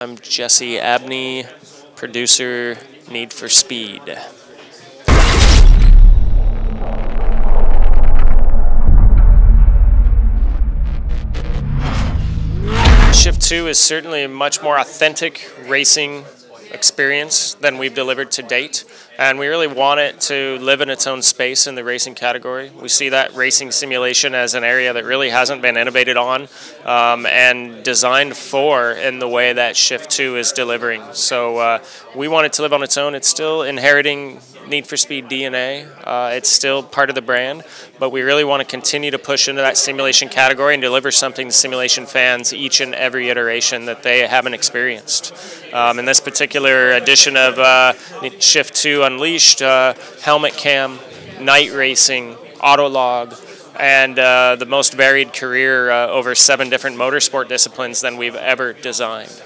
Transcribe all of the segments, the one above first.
I'm Jesse Abney, producer, Need for Speed. Shift 2 is certainly a much more authentic racing experience than we've delivered to date, and we really want it to live in its own space in the racing category. We see that racing simulation as an area that really hasn't been innovated on and designed for in the way that Shift 2 is delivering. So we want it to live on its own. It's still inheriting Need for Speed DNA. It's still part of the brand, but we really want to continue to push into that simulation category and deliver something to simulation fans each and every iteration that they haven't experienced. In this particular edition of Shift 2 Unleashed, helmet cam, night racing, autolog, and the most varied career over 7 different motorsport disciplines than we've ever designed.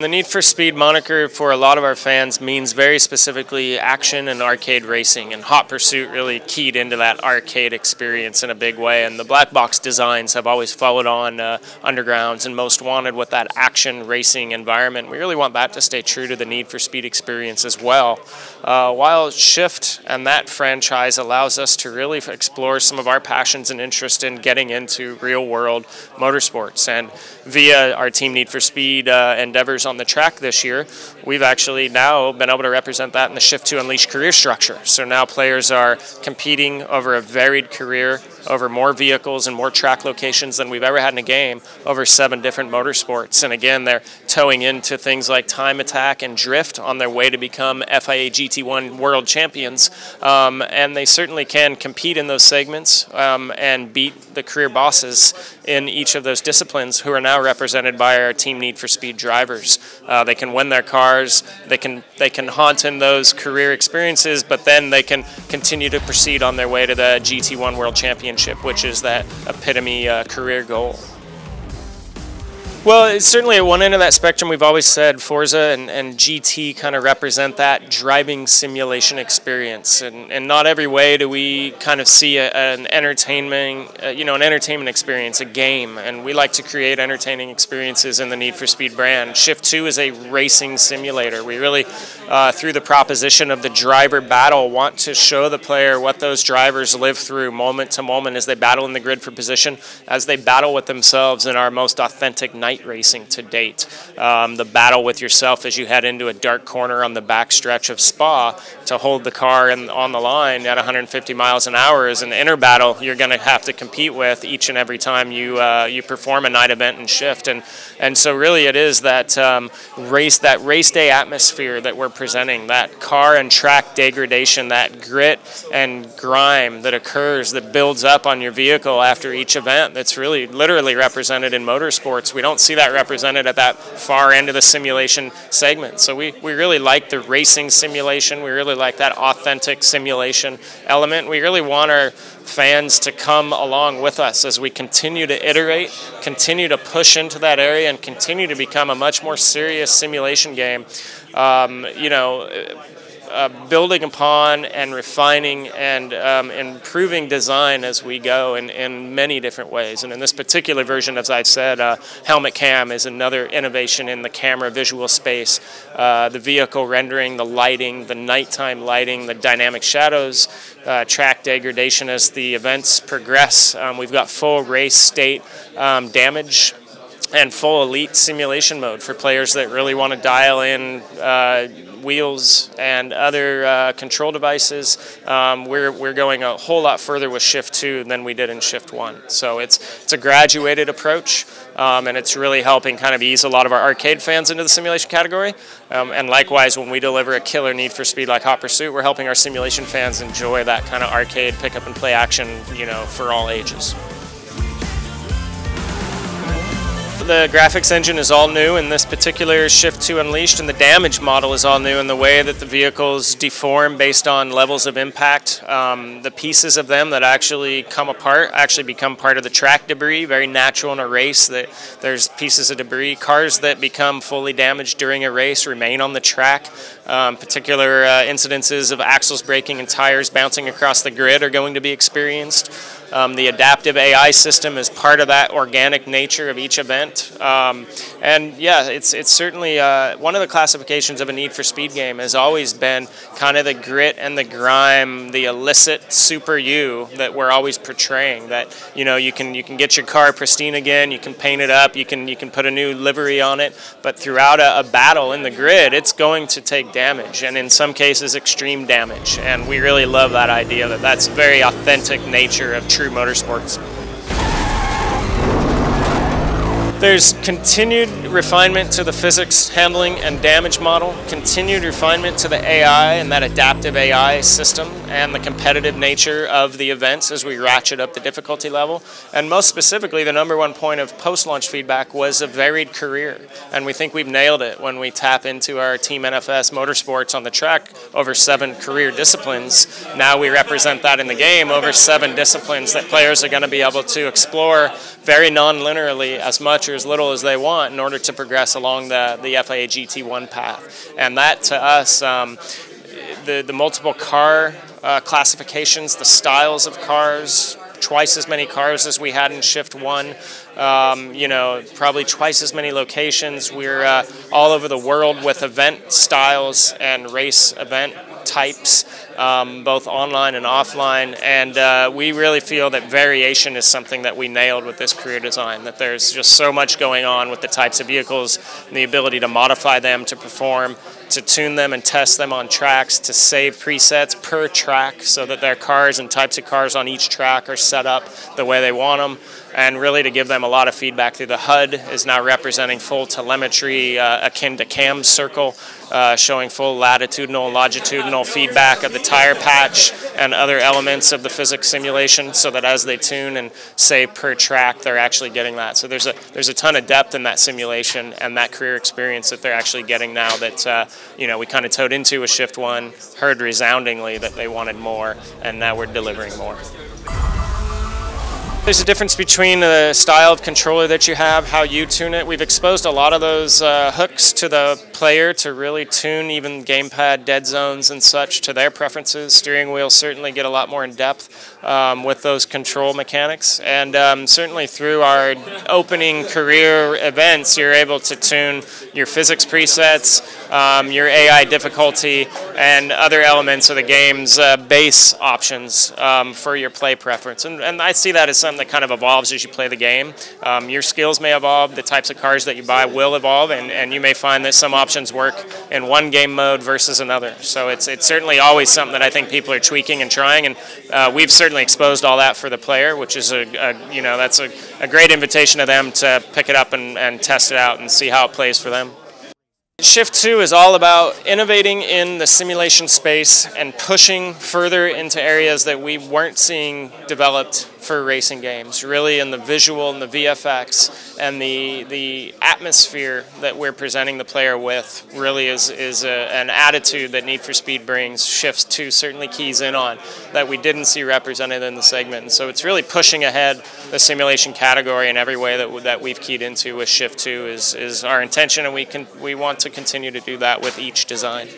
The Need for Speed moniker for a lot of our fans means very specifically action and arcade racing, and Hot Pursuit really keyed into that arcade experience in a big way, and the black box designs have always followed on Undergrounds and Most Wanted with that action racing environment. We really want that to stay true to the Need for Speed experience as well, while Shift and that franchise allows us to really explore some of our passions and interest in getting into real-world motorsports. And via our Team Need for Speed endeavors on the track this year, we've actually now been able to represent that in the Shift 2 Unleashed career structure. So now players are competing over a varied career, over more vehicles and more track locations than we've ever had in a game, over 7 different motorsports. And again, they're towing into things like time attack and drift on their way to become FIA GT1 world champions. And they certainly can compete in those segments and beat the career bosses in each of those disciplines, who are now represented by our Team Need for Speed drivers. They can win their cars, they can haunt in those career experiences, but then they can continue to proceed on their way to the GT1 World Championship, which is that epitome career goal. Well, it's certainly at one end of that spectrum. We've always said Forza and GT kind of represent that driving simulation experience, and in not every way do we kind of see an entertainment experience, a game, and we like to create entertaining experiences in the Need for Speed brand. Shift 2 is a racing simulator. We really, through the proposition of the driver battle, want to show the player what those drivers live through moment to moment as they battle in the grid for position, as they battle with themselves in our most authentic night racing to date. The battle with yourself as you head into a dark corner on the backstretch of Spa to hold the car on the line at 150 miles an hour is an inner battle you're going to have to compete with each and every time you perform a night event in Shift. And so really it is that race day atmosphere that we're presenting, that car and track degradation, that grit and grime that occurs, that builds up on your vehicle after each event, that's really literally represented in motorsports. We don't see that represented at that far end of the simulation segment. So we really like the racing simulation. We really like that authentic simulation element. We really want our fans to come along with us as we continue to iterate, continue to push into that area, and continue to become a much more serious simulation game. Building upon and refining and improving design as we go in many different ways. And in this particular version, as I said, helmet cam is another innovation in the camera visual space. The vehicle rendering, the lighting, the nighttime lighting, the dynamic shadows, track degradation as the events progress. We've got full race state damage and full elite simulation mode for players that really want to dial in wheels and other control devices. We're going a whole lot further with Shift 2 than we did in Shift 1. So it's a graduated approach, and it's really helping kind of ease a lot of our arcade fans into the simulation category. And likewise, when we deliver a killer Need for Speed like Hot Pursuit, we're helping our simulation fans enjoy that kind of arcade pick up and play action, for all ages. The graphics engine is all new in this particular Shift 2 Unleashed, and the damage model is all new in the way that the vehicles deform based on levels of impact. The pieces of them that actually come apart actually become part of the track debris, very natural in a race that there's pieces of debris. Cars that become fully damaged during a race remain on the track. Particular incidences of axles breaking and tires bouncing across the grid are going to be experienced. The adaptive AI system is part of that organic nature of each event. And yeah, it's certainly one of the classifications of a Need for Speed game has always been kind of the grit and the grime, the illicit super you that we're always portraying. That you can get your car pristine again, you can paint it up, you can put a new livery on it, but throughout a battle in the grid, it's going to take damage, and in some cases extreme damage. And we really love that idea that that's a very authentic nature of true motorsports. There's continued refinement to the physics handling and damage model, continued refinement to the AI and that adaptive AI system, and the competitive nature of the events as we ratchet up the difficulty level. And most specifically, the #1 point of post-launch feedback was a varied career. And we think we've nailed it when we tap into our Team NFS Motorsports on the track over 7 career disciplines. Now we represent that in the game over 7 disciplines that players are going to be able to explore very non-linearly, as much or as little as they want, in order to progress along the FIA GT1 path. And that, to us, the multiple car classifications, the styles of cars, twice as many cars as we had in Shift 1, probably twice as many locations. We're all over the world with event styles and race event types, both online and offline, and we really feel that variation is something that we nailed with this career design, that there's just so much going on with the types of vehicles and the ability to modify them to perform, to tune them and test them on tracks, to save presets per track so that their cars and types of cars on each track are set up the way they want them, and really to give them a lot of feedback through the HUD is now representing full telemetry akin to CAM's circle, showing full latitudinal and longitudinal feedback of the tire patch and other elements of the physics simulation, so that as they tune and save per track, they're actually getting that. So there's a ton of depth in that simulation and that career experience that they're actually getting now that we kind of towed into with Shift 1, heard resoundingly that they wanted more, and now we're delivering more. There's a difference between the style of controller that you have, how you tune it. We've exposed a lot of those hooks to the player to really tune even gamepad dead zones and such to their preferences. Steering wheels certainly get a lot more in depth with those control mechanics. And certainly through our opening career events, you're able to tune your physics presets, your AI difficulty, and other elements of the game's base options for your play preference. And I see that as something that kind of evolves as you play the game. Your skills may evolve, the types of cars that you buy will evolve, and you may find that some options work in one game mode versus another. So it's certainly always something that I think people are tweaking and trying, and we've certainly exposed all that for the player, which is that's a great invitation to them to pick it up and test it out and see how it plays for them. Shift 2 is all about innovating in the simulation space and pushing further into areas that we weren't seeing developed for racing games, really in the visual and the VFX and the atmosphere that we're presenting the player with really is an attitude that Need for Speed brings. Shift 2 certainly keys in on that we didn't see represented in the segment, and so it's really pushing ahead the simulation category in every way that we've keyed into with Shift 2 is our intention, and we want to continue to do that with each design.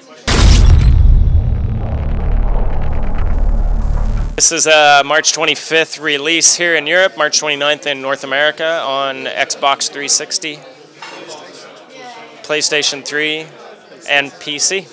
This is a March 25th release here in Europe, March 29th in North America on Xbox 360, PlayStation 3, and PC.